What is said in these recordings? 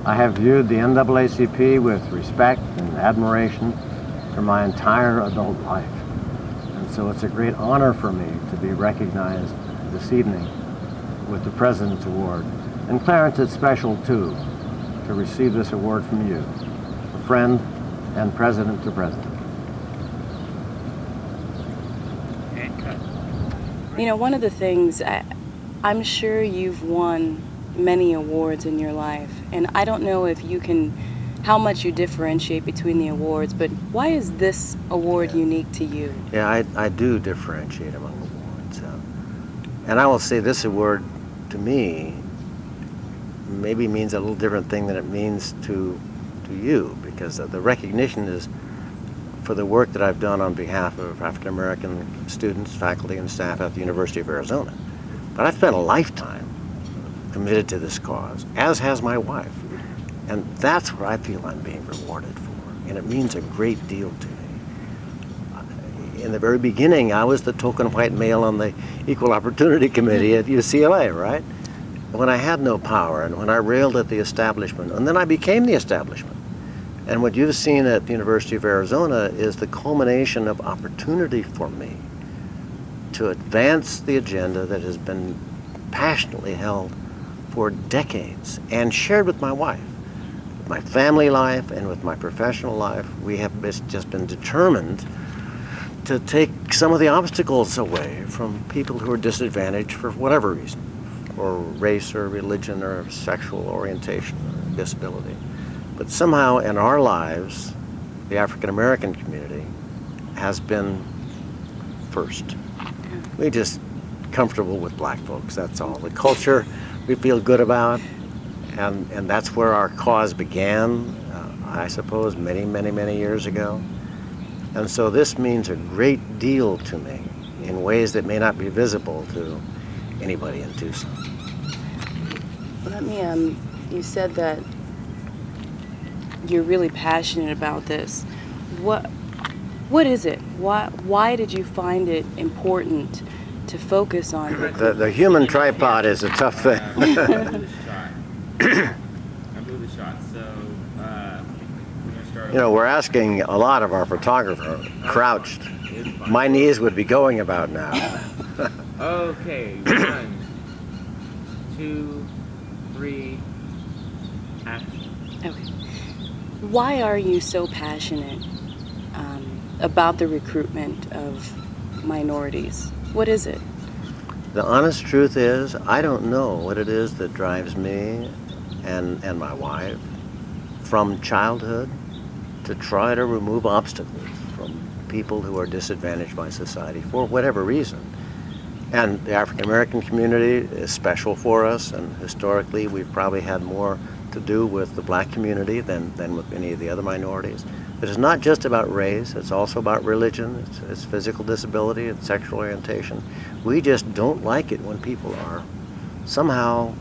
I have viewed the NAACP with respect and admiration for my entire adult life. And so it's a great honor for me to be recognized this evening with the President's Award. And Clarence, it's special too, to receive this award from you, a friend and president to president. You know, one of the things, I'm sure you've won many awards in your life, and I don't know if you can, how much you differentiate between the awards, but why is this award unique to you? Yeah, I do differentiate among awards. And I will say this award, to me, maybe means a little different thing than it means to you, because the recognition is for the work that I've done on behalf of African American students, faculty, and staff at the University of Arizona. But I've spent a lifetime committed to this cause, as has my wife. And that's what I feel I'm being rewarded for. And it means a great deal to me. In the very beginning, I was the token white male on the Equal Opportunity Committee at UCLA, right? When I had no power and when I railed at the establishment, and then I became the establishment. And what you've seen at the University of Arizona is the culmination of opportunity for me to advance the agenda that has been passionately held for decades and shared with my wife. With my family life and with my professional life, we have just been determined to take some of the obstacles away from people who are disadvantaged for whatever reason, or race or religion or sexual orientation or disability. But somehow in our lives, the African American community has been first. We're just comfortable with black folks, that's all. The culture we feel good about, and that's where our cause began, I suppose, many years ago. And so this means a great deal to me in ways that may not be visible to anybody in Tucson. Let me, you said that you're really passionate about this. What is it? Why did you find it important to focus on it? The human tripod is a tough thing. I blew the shot. So we're gonna start. You know, we're asking a lot of our photographer, crouched. My knees would be going about now. Okay, 1, 2, 3, action. Okay. Why are you so passionate about the recruitment of minorities? What is it? The honest truth is, I don't know what it is that drives me and my wife from childhood to try to remove obstacles from people who are disadvantaged by society for whatever reason. And the African American community is special for us, and historically we've probably had more to do with the black community than with any of the other minorities. But it's not just about race, it's also about religion, it's physical disability, it's sexual orientation. We just don't like it when people are somehow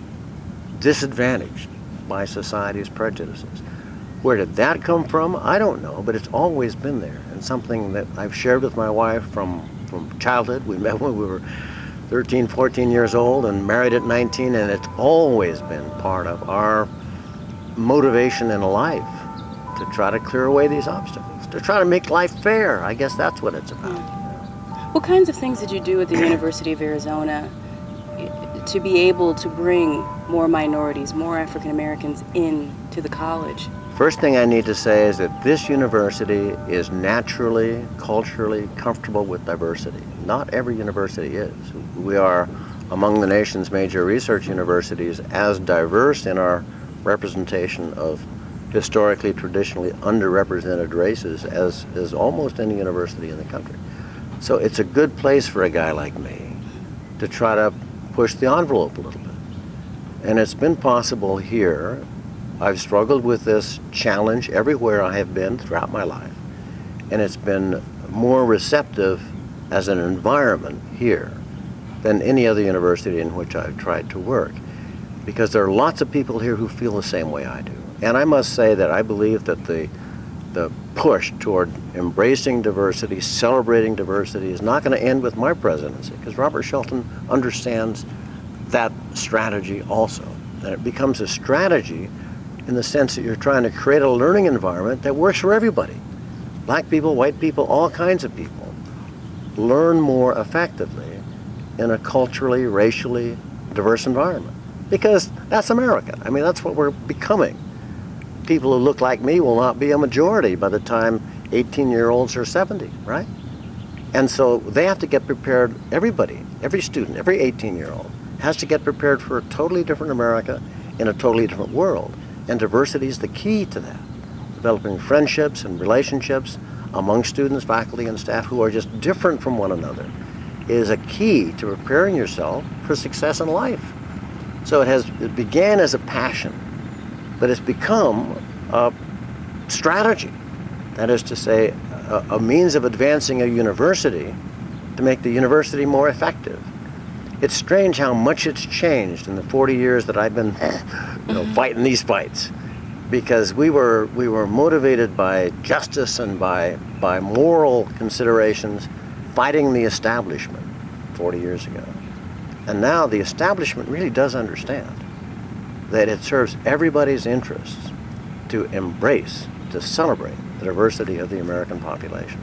disadvantaged by society's prejudices. Where did that come from? I don't know, but it's always been there, and something that I've shared with my wife from childhood. We met when we were 13, 14 years old and married at 19, and it's always been part of our motivation in life to try to clear away these obstacles, to try to make life fair. I guess that's what it's about. What kinds of things did you do at the University of Arizona to be able to bring more minorities, more African Americans into the college? First thing I need to say is that this university is naturally, culturally comfortable with diversity. Not every university is. We are among the nation's major research universities as diverse in our representation of historically, traditionally underrepresented races as is almost any university in the country. So it's a good place for a guy like me to try to push the envelope a little bit. And it's been possible here. I've struggled with this challenge everywhere I have been throughout my life. And it's been more receptive as an environment here than any other university in which I've tried to work. Because there are lots of people here who feel the same way I do. And I must say that I believe that the push toward embracing diversity, celebrating diversity, is not going to end with my presidency, because Robert Shelton understands that strategy also. And it becomes a strategy in the sense that you're trying to create a learning environment that works for everybody. Black people, white people, all kinds of people learn more effectively in a culturally, racially diverse environment. Because that's America. I mean, that's what we're becoming. People who look like me will not be a majority by the time 18-year-olds are 70, right? And so they have to get prepared, everybody, every student, every 18-year-old has to get prepared for a totally different America in a totally different world. And diversity is the key to that. Developing friendships and relationships among students, faculty, and staff who are just different from one another is a key to preparing yourself for success in life. So it began as a passion, but it's become a strategy. That is to say, a means of advancing a university to make the university more effective. It's strange how much it's changed in the 40 years that I've been fighting these fights, because we were motivated by justice and by moral considerations, fighting the establishment 40 years ago. And now the establishment really does understand that it serves everybody's interests to embrace, to celebrate the diversity of the American population.